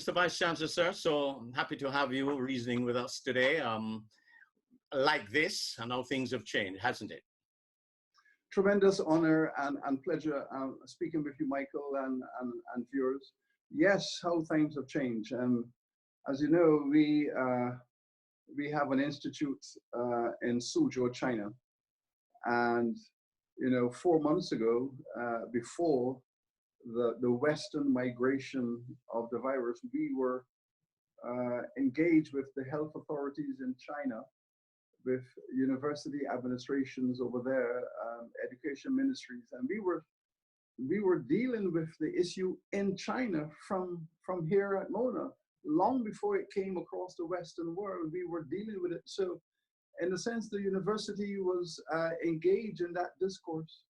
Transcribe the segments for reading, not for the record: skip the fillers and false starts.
Mr. Vice Chancellor, sir. So I'm happy to have you reasoning with us today. Like this, and how things have changed, hasn't it? Tremendous honor and pleasure speaking with you, Michael, and viewers. Yes, how things have changed. As you know, we have an institute in Suzhou, China, and 4 months ago, before the Western migration of the virus, we were engaged with the health authorities in China, with university administrations over there, education ministries, and we were dealing with the issue in China from here at Mona. Long before it came across the Western world, we were dealing with it. So in a sense, the university was engaged in that discourse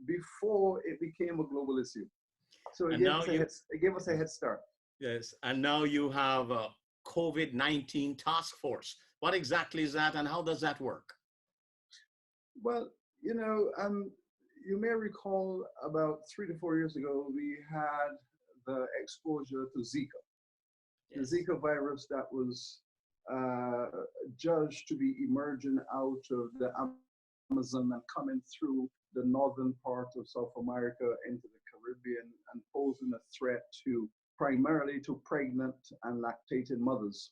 before it became a global issue. So it gave us a head start. Yes, and now you have a COVID-19 task force. What exactly is that, and how does that work? Well, you may recall about 3 to 4 years ago, we had the exposure to Zika. Yes. The Zika virus that was judged to be emerging out of the Amazon and coming through the northern part of South America into the Caribbean and posing a threat primarily to pregnant and lactating mothers.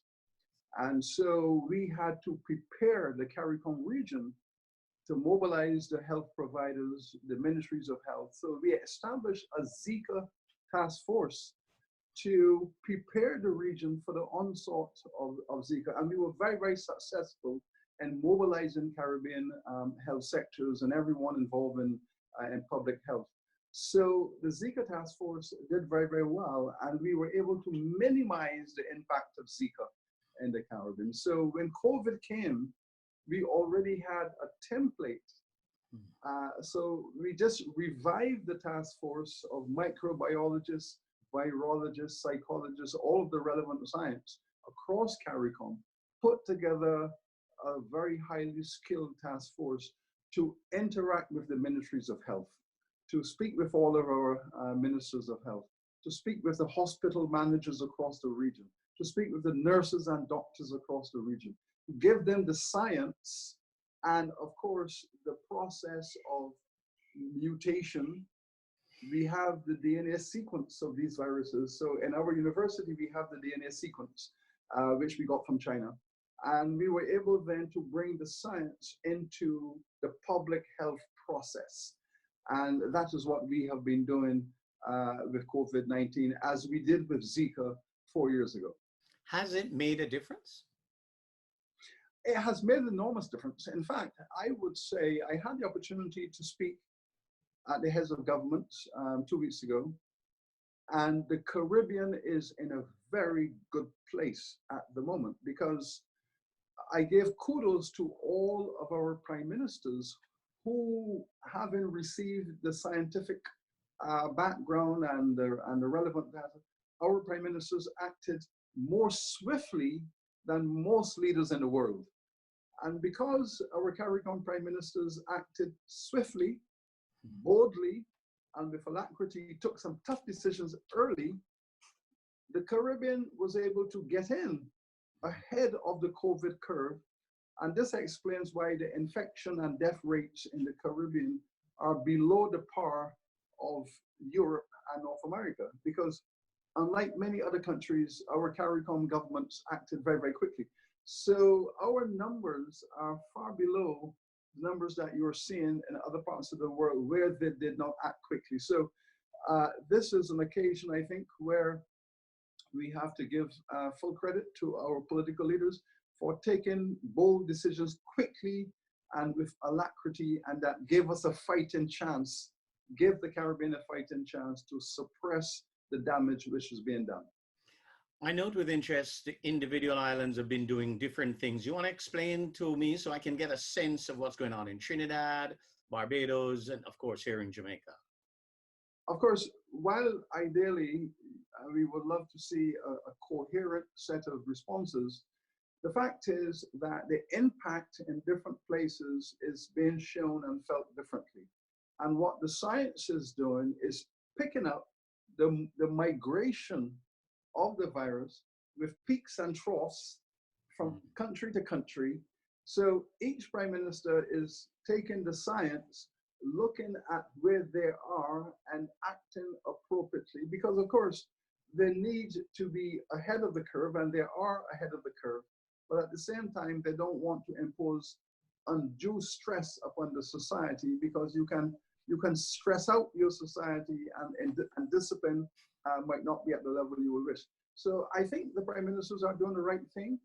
And so we had to prepare the CARICOM region to mobilize the health providers, the ministries of health. So we established a Zika task force to prepare the region for the onslaught of Zika. And we were very, very successful in mobilizing Caribbean health sectors and everyone involved in public health. So the Zika task force did very, very well, and we were able to minimize the impact of Zika in the Caribbean. So when COVID came, we already had a template. So we just revived the task force of microbiologists, virologists, psychologists, all of the relevant science across CARICOM, put together a very highly skilled task force to interact with the ministries of health, to speak with all of our ministers of health, to speak with the hospital managers across the region, to speak with the nurses and doctors across the region, to give them the science and, of course, the process of mutation. We have the DNA sequence of these viruses. So in our university, we have the DNA sequence, which we got from China. And we were able then to bring the science into the public health process. And that is what we have been doing with COVID-19, as we did with Zika 4 years ago. Has it made a difference? It has made an enormous difference. In fact, I would say I had the opportunity to speak at the heads of governments 2 weeks ago, and the Caribbean is in a very good place at the moment, because I gave kudos to all of our prime ministers who, having received the scientific background and the relevant data, our prime ministers acted more swiftly than most leaders in the world. And because our CARICOM prime ministers acted swiftly, boldly, and with alacrity, took some tough decisions early, the Caribbean was able to get in ahead of the COVID curve. And this explains why the infection and death rates in the Caribbean are below the par of Europe and North America, because unlike many other countries, our CARICOM governments acted very, very quickly. So our numbers are far below the numbers that you're seeing in other parts of the world where they did not act quickly. So this is an occasion, I think, where we have to give full credit to our political leaders for taking bold decisions quickly and with alacrity, and that gave us a fighting chance, give the Caribbean a fighting chance to suppress the damage which is being done. I note with interest the individual islands have been doing different things. You want to explain to me so I can get a sense of what's going on in Trinidad, Barbados, and of course here in Jamaica? Of course, while ideally we would love to see a coherent set of responses, the fact is that the impact in different places is being shown and felt differently. And what the science is doing is picking up the migration of the virus with peaks and troughs from country to country. So each prime minister is taking the science, looking at where they are and acting appropriately, because of course they need to be ahead of the curve, and they are ahead of the curve. But at the same time, they don't want to impose undue stress upon the society, because you can stress out your society, and discipline might not be at the level you will wish. So I think the prime ministers are doing the right thing,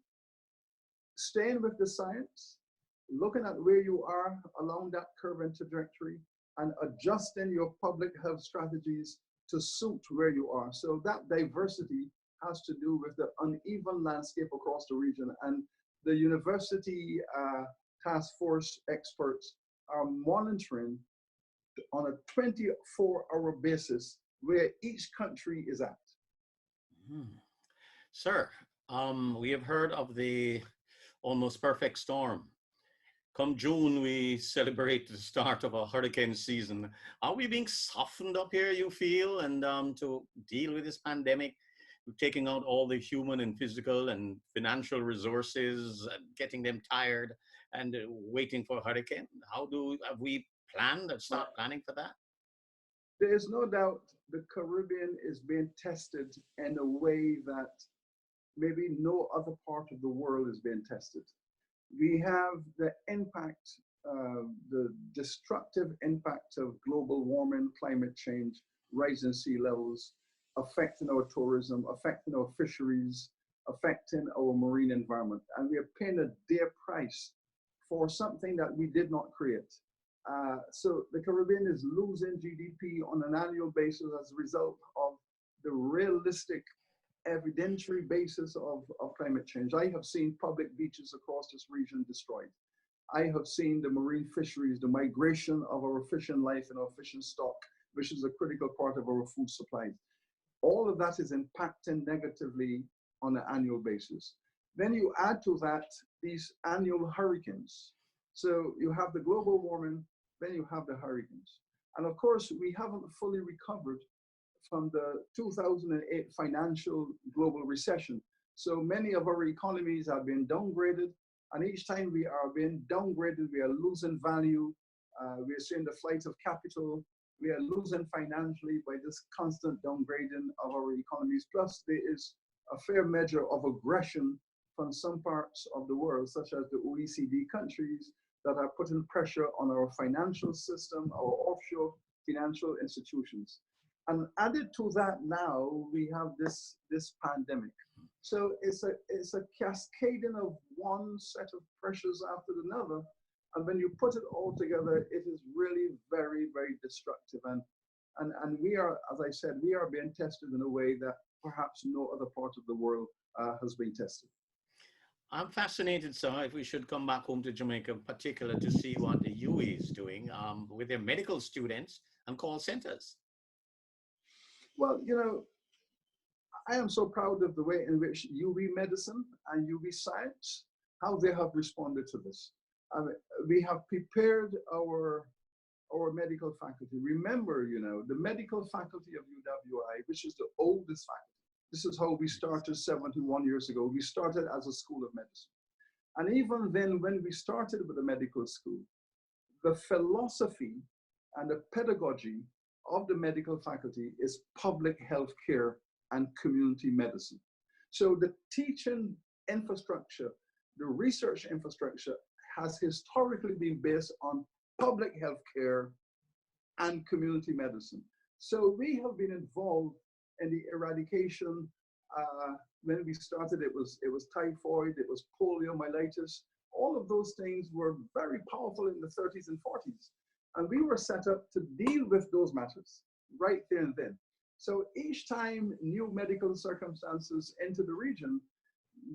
staying with the science, looking at where you are along that curve and trajectory, and adjusting your public health strategies to suit where you are. So that diversity has to do with the uneven landscape across the region. And the university task force experts are monitoring on a 24-hour basis where each country is at. Sir, we have heard of the almost perfect storm. Come June, we celebrate the start of a hurricane season. Are we being softened up here, you feel, and to deal with this pandemic, taking out all the human and physical and financial resources, getting them tired, and waiting for a hurricane? Have we planned or start planning for that? There is no doubt the Caribbean is being tested in a way that maybe no other part of the world is being tested. We have the impact, the destructive impact of global warming, climate change, rising sea levels, affecting our tourism, affecting our fisheries, affecting our marine environment. And we are paying a dear price for something that we did not create. So the Caribbean is losing GDP on an annual basis as a result of the realistic evidentiary basis of climate change. I have seen public beaches across this region destroyed. I have seen the marine fisheries, the migration of our fishing life and our fishing stock, which is a critical part of our food supply. All of that is impacting negatively on an annual basis. Then you add to that these annual hurricanes. So you have the global warming, then you have the hurricanes. And of course, we haven't fully recovered from the 2008 financial global recession. So many of our economies have been downgraded, and each time we are being downgraded, we are losing value. We are seeing the flight of capital. We are losing financially by this constant downgrading of our economies. Plus, there is a fair measure of aggression from some parts of the world, such as the OECD countries, that are putting pressure on our financial system, our offshore financial institutions. And added to that now, we have this pandemic. So it's a cascading of one set of pressures after another. And when you put it all together, it is really very, very destructive. And we are, as I said, we are being tested in a way that perhaps no other part of the world has been tested. I'm fascinated, sir, if we should come back home to Jamaica in particular to see what the Uwi'S is doing with their medical students and call centers. Well, you know, I am so proud of the way in which UWI medicine and UWI science, how they have responded to this. We have prepared our medical faculty. Remember, you know, the medical faculty of UWI, which is the oldest faculty. This is how we started 71 years ago. We started as a school of medicine. And even then, when we started with the medical school, the philosophy and the pedagogy of the medical faculty is public health care and community medicine. So the teaching infrastructure, the research infrastructure has historically been based on public health care and community medicine. So we have been involved in the eradication. When we started, it was typhoid, it was poliomyelitis. All of those things were very powerful in the 30s and 40s. And we were set up to deal with those matters right there and then. So each time new medical circumstances enter the region,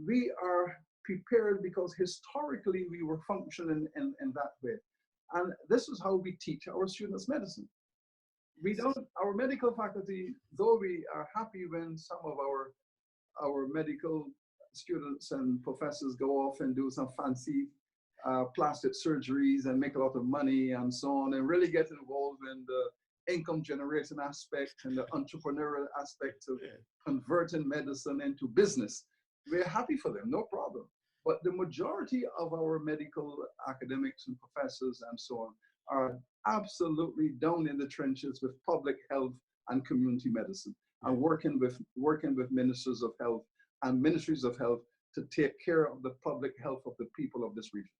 we are prepared because historically we were functioning in that way. And this is how we teach our students medicine. We don't, our medical faculty, though we are happy when some of our medical students and professors go off and do some fancy plastic surgeries and make a lot of money and so on, and really get involved in income generating aspect and the entrepreneurial aspect of Yeah. converting medicine into business. We're happy for them, no problem. But the majority of our medical academics and professors and so on are absolutely down in the trenches with public health and community medicine, and working with ministers of health and ministries of health to take care of the public health of the people of this region.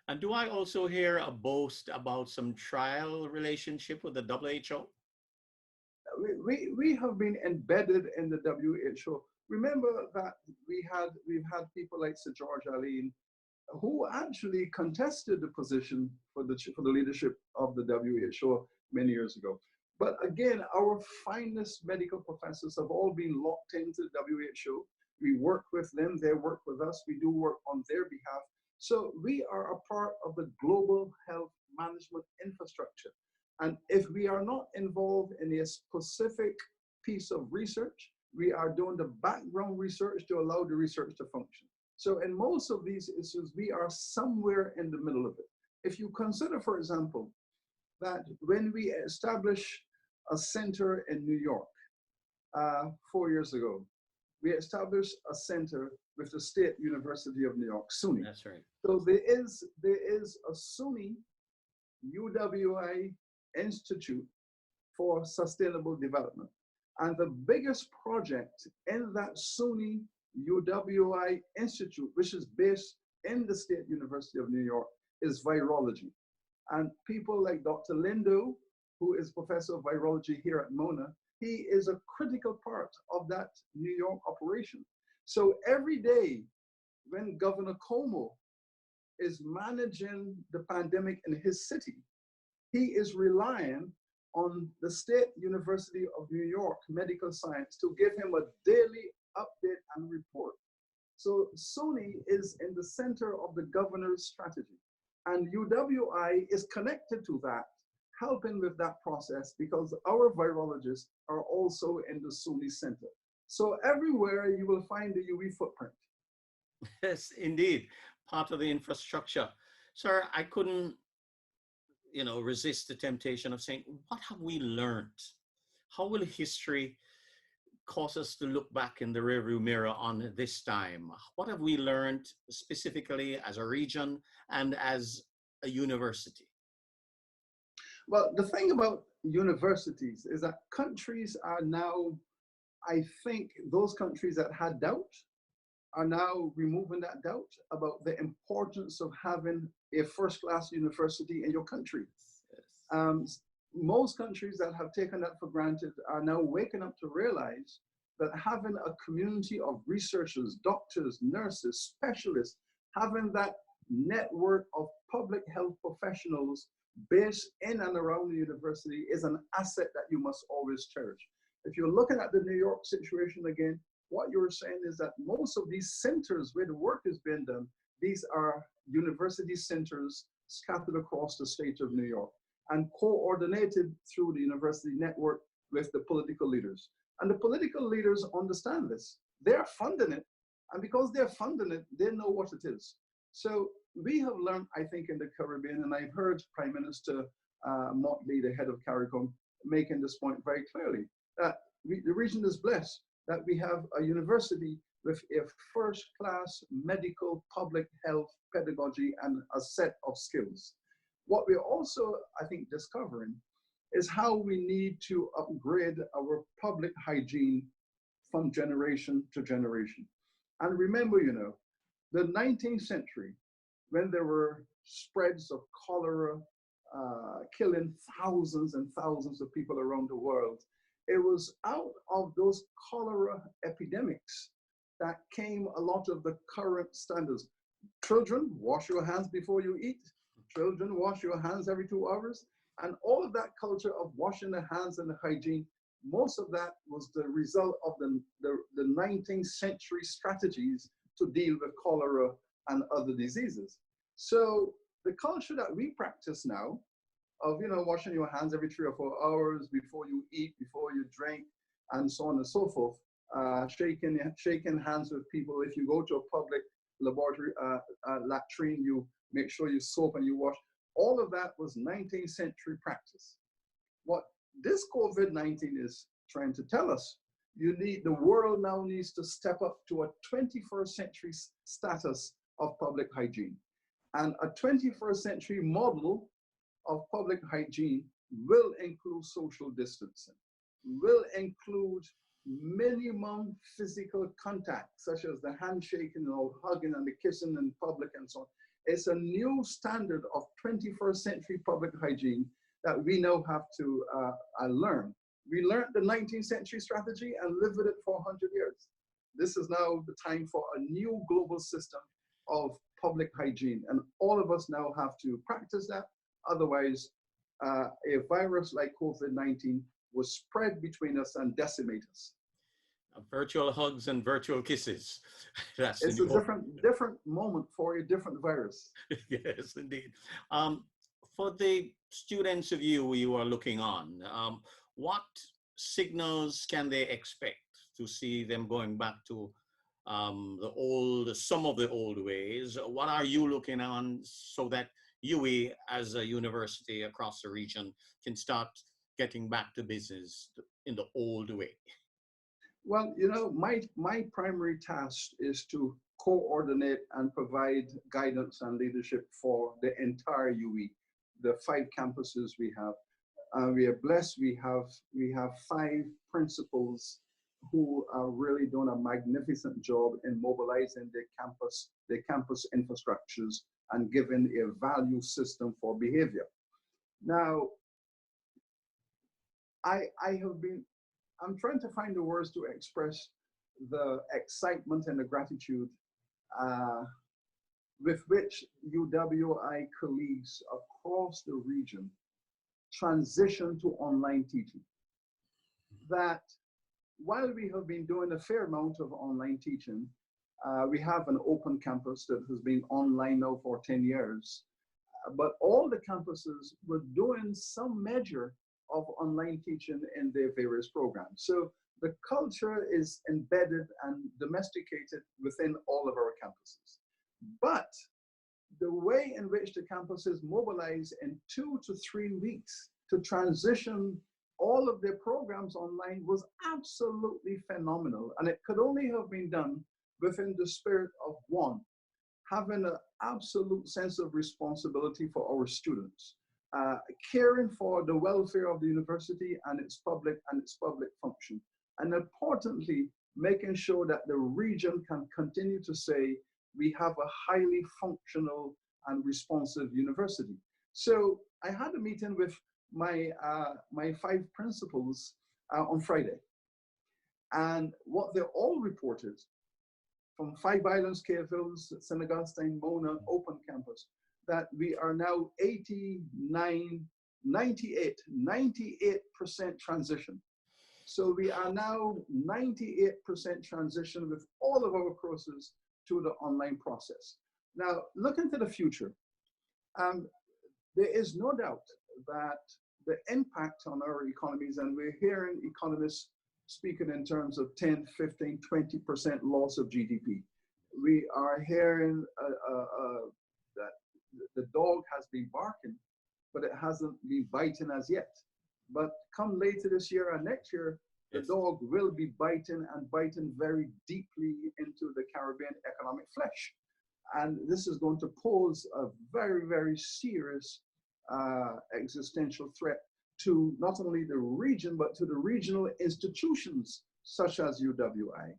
And do I also hear a boast about some trial relationship with the WHO? We have been embedded in the WHO. Remember that we've had people like Sir George Allen who actually contested the position for the leadership of the WHO many years ago. But again, our finest medical professors have all been locked into the WHO. We work with them, they work with us, we do work on their behalf. So we are a part of the global health management infrastructure. And if we are not involved in a specific piece of research, we are doing the background research to allow the research to function. So in most of these issues, we are somewhere in the middle of it. If you consider, for example, that when we established a center in New York 4 years ago, we established a center with the State University of New York, SUNY. That's right. So there is a SUNY UWI Institute for Sustainable Development. And the biggest project in that SUNY UWI Institute, which is based in the State University of New York, is virology. And people like Dr. Lindo, who is professor of virology here at Mona, he is a critical part of that New York operation. So every day when Governor Cuomo is managing the pandemic in his city, he is relying on the State University of New York Medical Science to give him a daily update and report. So SUNY is in the center of the governor's strategy. And UWI is connected to that, helping with that process because our virologists are also in the SUNY center. So everywhere you will find the UE footprint. Yes, indeed, part of the infrastructure. Sir, I couldn't, resist the temptation of saying, what have we learned? How will history cause us to look back in the rearview mirror on this time? What have we learned specifically as a region and as a university? Well, the thing about universities is that countries are now, I think, those countries that had doubt are now removing that doubt about the importance of having a first-class university in your country. Most countries that have taken that for granted are now waking up to realize that having a community of researchers, doctors, nurses, specialists, having that network of public health professionals based in and around the university is an asset that you must always cherish. If you're looking at the New York situation again, what you're saying is that most of these centers where the work is being done, these are university centers scattered across the state of New York and coordinated through the university network with the political leaders. And the political leaders understand this. They're funding it. And because they're funding it, they know what it is. So we have learned, I think, in the Caribbean, and I've heard Prime Minister Motley, the head of CARICOM, making this point very clearly, that the region is blessed that we have a university with a first-class medical public health pedagogy and a set of skills. What we're also, I think, discovering is how we need to upgrade our public hygiene from generation to generation. And remember, the 19th century, when there were spreads of cholera, killing thousands and thousands of people around the world, it was out of those cholera epidemics that came a lot of the current standards. Children, wash your hands before you eat. Children, wash your hands every 2 hours. And all of that culture of washing the hands and the hygiene, most of that was the result of the 19th century strategies to deal with cholera and other diseases. So the culture that we practice now of, washing your hands every 3 or 4 hours before you eat, before you drink, and so on and so forth, shaking hands with people. If you go to a public laboratory latrine, you make sure you soap and you wash. All of that was 19th century practice. What this COVID-19 is trying to tell us the world now needs to step up to a 21st century status of public hygiene. And a 21st century model of public hygiene will include social distancing, will include minimum physical contact, such as the handshaking or hugging and the kissing in public and so on. It's a new standard of 21st century public hygiene that we now have to learn. We learned the 19th century strategy and lived with it for 100 years. This is now the time for a new global system of public hygiene. And all of us now have to practice that. Otherwise, a virus like COVID-19 will spread between us and decimate us. Virtual hugs and virtual kisses. That's it's a different moment for a different virus. Yes, indeed. For the students of you are looking on, what signals can they expect to see them going back to some of the old ways? What are you looking on so that UWI as a university across the region can start getting back to business in the old way? Well, you know, my primary task is to coordinate and provide guidance and leadership for the entire UWI, the 5 campuses we have. We are blessed. We have 5 principals who are really doing a magnificent job in mobilizing the campus infrastructures and giving a value system for behavior. Now, I'm trying to find the words to express the excitement and the gratitude with which UWI colleagues across the region transition to online teaching. That while we have been doing a fair amount of online teaching, we have an open campus that has been online now for 10 years, but all the campuses were doing some measure of online teaching in their various programs. So the culture is embedded and domesticated within all of our campuses. But the way in which the campuses mobilize in 2 to 3 weeks to transition all of their programs online was absolutely phenomenal. And it could only have been done within the spirit of one, having an absolute sense of responsibility for our students, caring for the welfare of the university and its public function. And importantly, making sure that the region can continue to say, we have a highly functional and responsive university. So I had a meeting with my 5 principals on Friday. And what they all reported from 5 Islands, Cave Hills, St. Augustine, Mona, Open Campus, that we are now 98% transition. So we are now 98% transition with all of our courses to the online process. Now, looking to the future, there is no doubt that the impact on our economies, and we're hearing economists speaking in terms of 10, 15, 20% loss of GDP. We are hearing that the dog has been barking, but it hasn't been biting as yet. But come later this year and next year, the dog will be biting and biting very deeply into the Caribbean economic flesh. And this is going to pose a very, very serious existential threat to not only the region, but to the regional institutions such as UWI.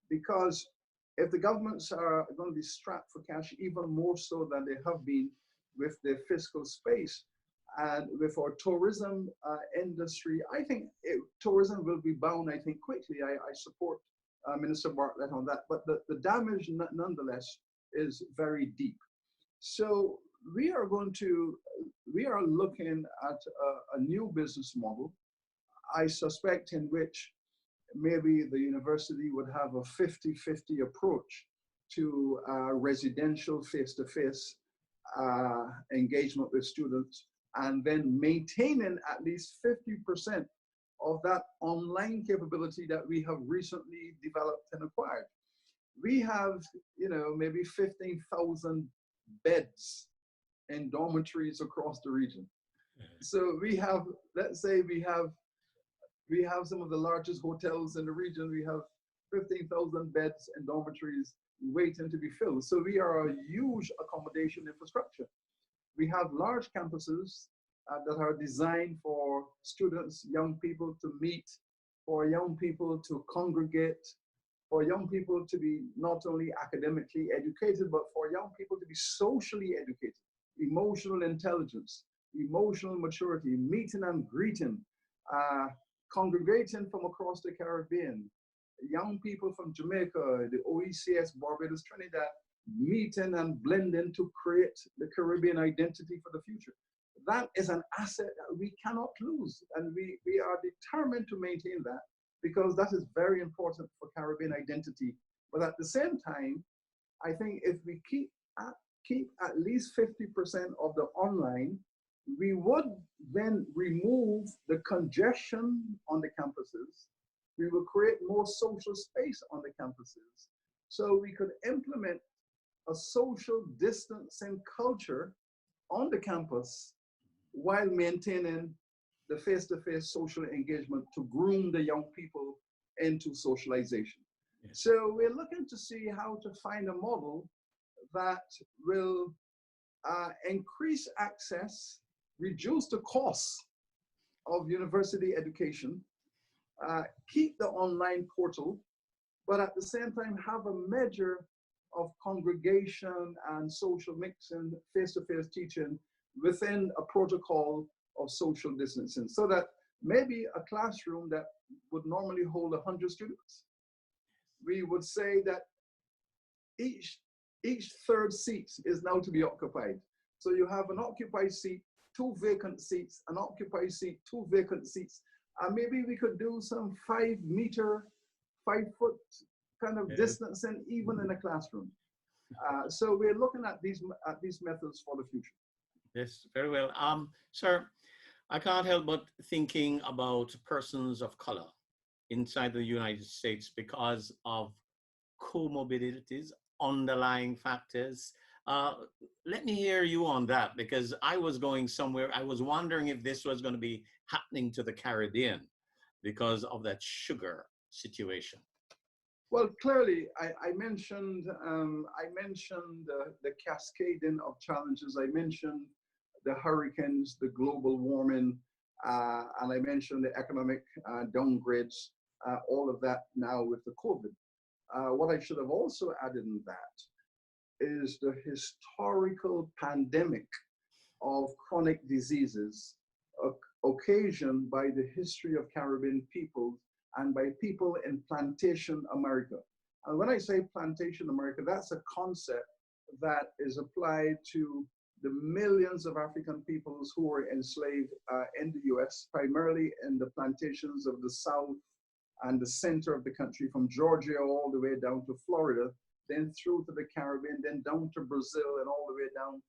Because if the governments are going to be strapped for cash even more so than they have been with their fiscal space, and with our tourism industry, I think tourism will be bound, I think, quickly. I support Minister Bartlett on that, but the damage nonetheless is very deep. So we are looking at a new business model, I suspect, in which maybe the university would have a 50-50 approach to residential face-to-face engagement with students, and then maintaining at least 50% of that online capability that we have recently developed and acquired. We have, maybe 15,000 beds in dormitories across the region. So we have, let's say we have We have some of the largest hotels in the region. We have 15,000 beds and dormitories waiting to be filled. So we are a huge accommodation infrastructure. We have large campuses that are designed for students, young people to meet, for young people to congregate, for young people to be not only academically educated, but for young people to be socially educated, emotional intelligence, emotional maturity, meeting and greeting, congregating from across the Caribbean, young people from Jamaica, the Uwi'S, Barbados, Trinidad, meeting and blending to create the Caribbean identity for the future. That is an asset that we cannot lose. And we are determined to maintain that because that is very important for Caribbean identity. But at the same time, I think if we keep at least 50% of the online, we would then remove the congestion on the campuses. We will create more social space on the campuses. So we could implement a social distancing culture on the campus while maintaining the face-to-face social engagement to groom the young people into socialization. Yes. So we're looking to see how to find a model that will increase access, reduce the costs of university education, keep the online portal, but at the same time have a measure of congregation and social mixing, face-to-face teaching within a protocol of social distancing, so that maybe a classroom that would normally hold 100 students, we would say that each third seat is now to be occupied. So you have an occupied seat, 2 vacant seats, an occupied seat, 2 vacant seats, and maybe we could do some 5 foot kind of distancing even in a classroom. So we're looking at these methods for the future. Yes, very well. Sir, I can't help but thinking about persons of color inside the United States because of comorbidities, underlying factors. Let me hear you on that, because I was going somewhere. I was wondering if this was going to be happening to the Caribbean because of that sugar situation. Well, clearly, I mentioned the cascading of challenges. I mentioned the hurricanes, the global warming, and I mentioned the economic downgrades, all of that now with the COVID. What I should have also added in that is the historical pandemic of chronic diseases occasioned by the history of Caribbean peoples and by people in plantation America. And when I say plantation America, that's a concept that is applied to the millions of African peoples who were enslaved in the US, primarily in the plantations of the South and the center of the country, from Georgia all the way down to Florida, then through to the Caribbean, then down to Brazil, and all the way down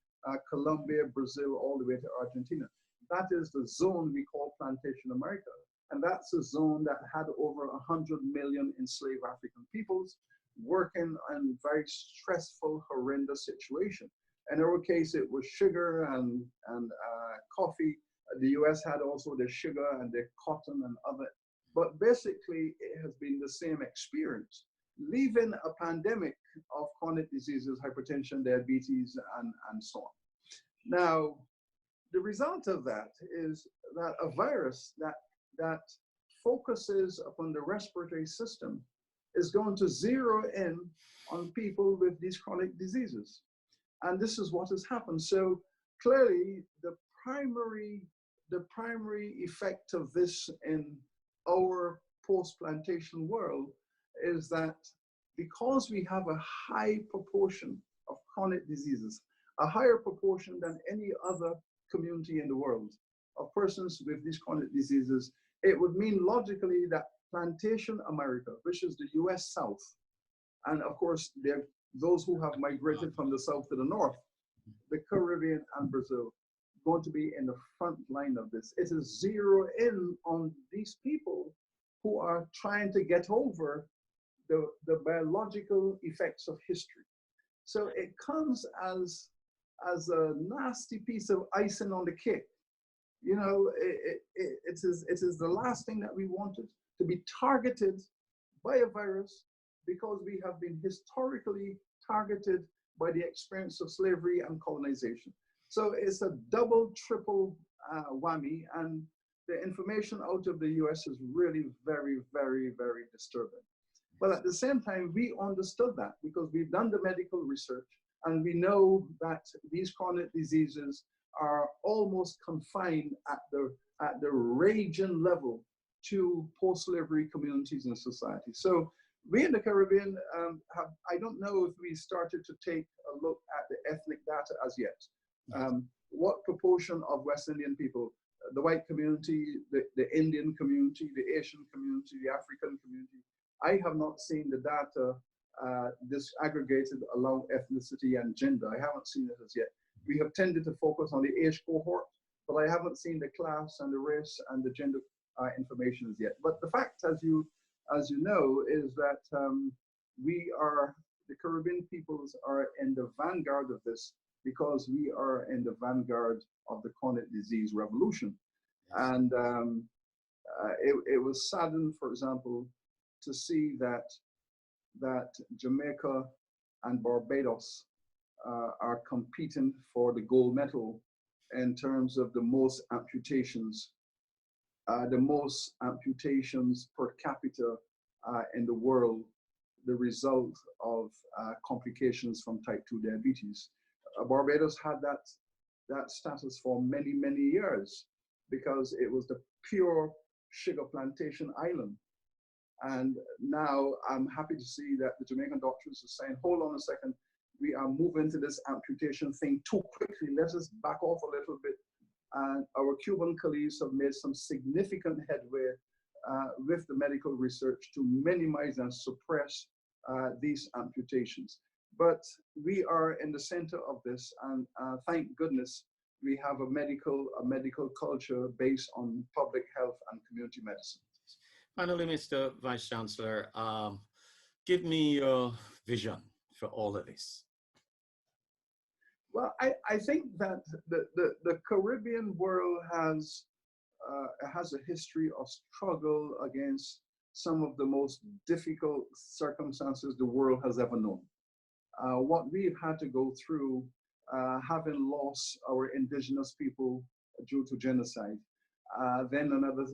Colombia, Brazil, all the way to Argentina. That is the zone we call Plantation America. And that's a zone that had over 100 million enslaved African peoples working in very stressful, horrendous situation. In our case, it was sugar and coffee. The US had also the sugar and the cotton and other. But basically, it has been the same experience, leaving a pandemic of chronic diseases, hypertension, diabetes, and so on. Now, the result of that is that a virus that focuses upon the respiratory system is going to zero in on people with these chronic diseases. And this is what has happened. So clearly, the primary effect of this in our post-plantation world is that because we have a high proportion of chronic diseases, a higher proportion than any other community in the world of persons with these chronic diseases, it would mean logically that plantation America, which is the US South, and of course those who have migrated from the South to the North, the Caribbean and Brazil, going to be in the front line of this. It is zero in on these people who are trying to get over the biological effects of history. So it comes as a nasty piece of icing on the cake You know, it is the last thing that we wanted, to be targeted by a virus, because we have been historically targeted by the experience of slavery and colonization. So it's a double, triple whammy, and the information out of the US is really very, very, very disturbing. But at the same time, we understood that because we've done the medical research, and we know that these chronic diseases are almost confined at the region level to post-slavery communities and society. So we in the Caribbean I don't know if we started to take a look at the ethnic data as yet. What proportion of West Indian people, the white community, the Indian community, the Asian community, the African community, I have not seen the data disaggregated along ethnicity and gender. I haven't seen it as yet. We have tended to focus on the age cohort, but I haven't seen the class and the race and the gender information as yet. But the fact, as you know, is that the Caribbean peoples are in the vanguard of this, because we are in the vanguard of the chronic disease revolution. And it was saddened, for example, to see that Jamaica and Barbados are competing for the gold medal in terms of the most amputations per capita in the world, the result of complications from type 2 diabetes. Barbados had that status for many, many years because it was the pure sugar plantation island. And now I'm happy to see that the Jamaican doctors are saying, hold on a second, we are moving to this amputation thing too quickly. Let us back off a little bit. And our Cuban colleagues have made some significant headway with the medical research to minimize and suppress these amputations. But we are in the center of this, and thank goodness we have a medical culture based on public health and community medicine. Finally, Mr. Vice Chancellor, give me your vision for all of this. Well, I think that the Caribbean world has a history of struggle against some of the most difficult circumstances the world has ever known. What we've had to go through, having lost our indigenous people due to genocide, then another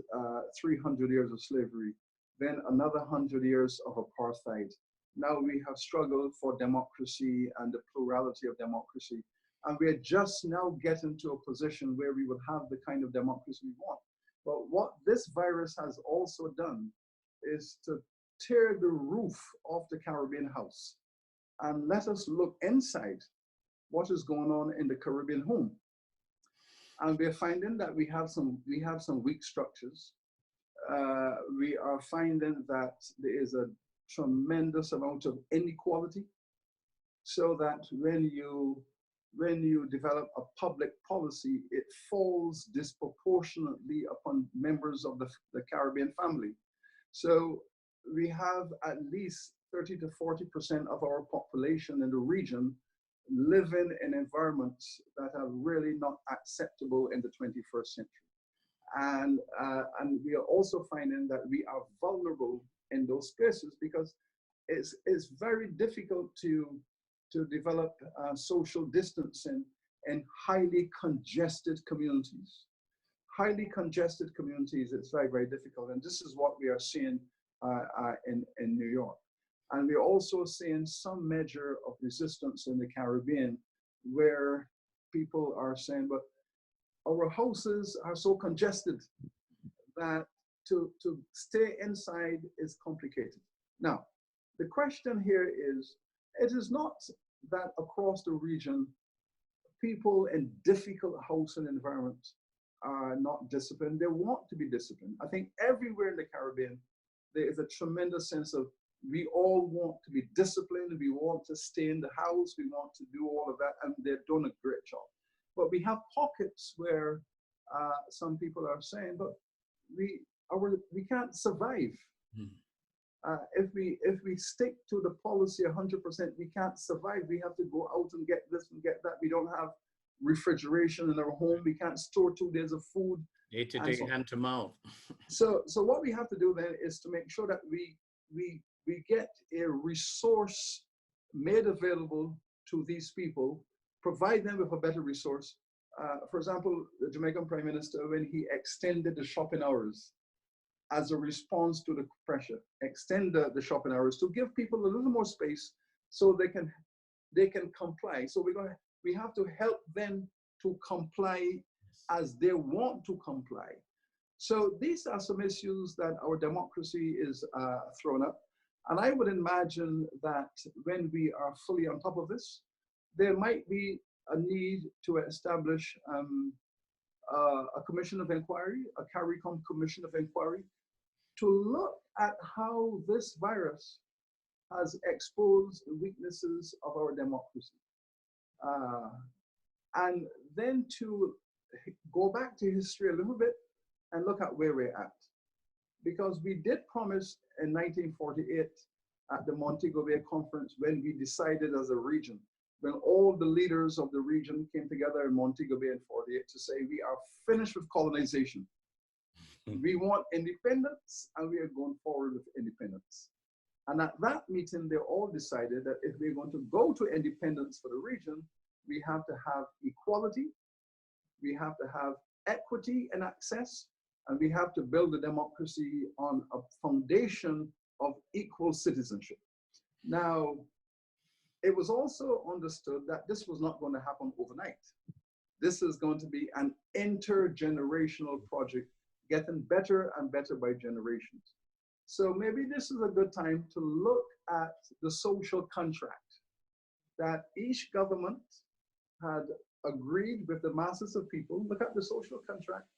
300 years of slavery, then another 100 years of apartheid. Now we have struggled for democracy and the plurality of democracy. And we're just now getting to a position where we would have the kind of democracy we want. But what this virus has also done is to tear the roof off the Caribbean house and let us look inside what is going on in the Caribbean home. And we're finding that we have some weak structures. We are finding that there is a tremendous amount of inequality, so that when you develop a public policy, it falls disproportionately upon members of the Caribbean family. So we have at least 30 to 40% of our population in the region living in environments that are really not acceptable in the 21st century. And we are also finding that we are vulnerable in those spaces because it's very difficult to develop social distancing in highly congested communities. Highly congested communities, it's very, very difficult. And this is what we are seeing in New York. And we're also seeing some measure of resistance in the Caribbean, where people are saying, but our houses are so congested that to stay inside is complicated. Now, the question here is, it is not that across the region, people in difficult housing environments are not disciplined. They want to be disciplined. I think everywhere in the Caribbean, there is a tremendous sense of we all want to be disciplined. We want to stay in the house. We want to do all of that, and they're doing a great job. But we have pockets where some people are saying, but we can't survive. If we stick to the policy 100%, we can't survive. We have to go out and get this and get that. We don't have refrigeration in our home. We can't store 2 days of food. Day to day, hand to mouth. So what we have to do then is to make sure that we get a resource made available to these people, provide them with a better resource. For example, the Jamaican Prime Minister, when he extended the shopping hours as a response to the pressure, extend the shopping hours to give people a little more space so they can comply. So we have to help them to comply as they want to comply. So these are some issues that our democracy is thrown up. And I would imagine that when we are fully on top of this, there might be a need to establish a commission of inquiry, a CARICOM commission of inquiry, to look at how this virus has exposed the weaknesses of our democracy. And then to go back to history a little bit and look at where we're at. Because we did promise in 1948 at the Montego Bay Conference, when we decided as a region, when all the leaders of the region came together in Montego Bay in 48 to say, we are finished with colonization. We want independence, and we are going forward with independence. And at that meeting, they all decided that if we're going to go to independence for the region, we have to have equality, we have to have equity and access, and we have to build a democracy on a foundation of equal citizenship. Now, it was also understood that this was not going to happen overnight. This is going to be an intergenerational project, getting better and better by generations. So maybe this is a good time to look at the social contract that each government had agreed with the masses of people. Look at the social contract,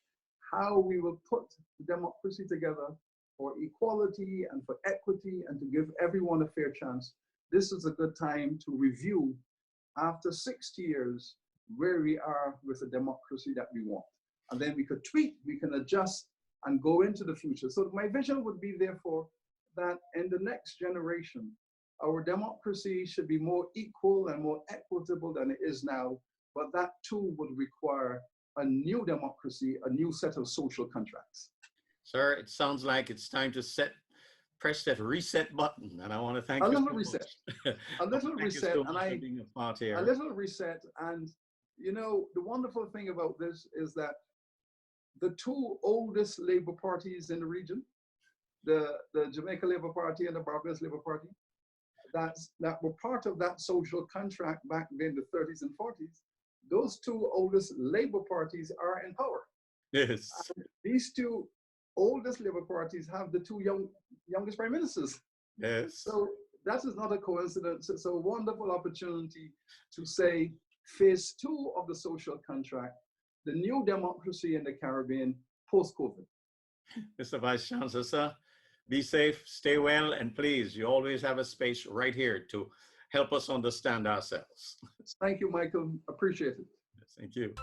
how we will put democracy together for equality and for equity and to give everyone a fair chance. This is a good time to review, after 60 years, where we are with the democracy that we want. And then we could tweak, we can adjust and go into the future. So my vision would be, therefore, that in the next generation, our democracy should be more equal and more equitable than it is now. But that too would require a new democracy, a new set of social contracts. Sir, it sounds like it's time to press that reset button, and I want to thank you. A little reset, a little reset, and a little reset. And you know, the wonderful thing about this is that the two oldest Labour parties in the region, the Jamaica Labour Party and the Barbados Labour Party, that were part of that social contract back in the 30s and 40s. Those two oldest Labour parties are in power. Yes. And these two oldest Labour parties have the two youngest prime ministers. Yes. So that is not a coincidence. It's a wonderful opportunity to say phase 2 of the social contract, the new democracy in the Caribbean post-COVID. Mr. Vice Chancellor, sir, be safe, stay well, and please, you always have a space right here to help us understand ourselves. Thank you, Michael. Appreciate it. Thank you.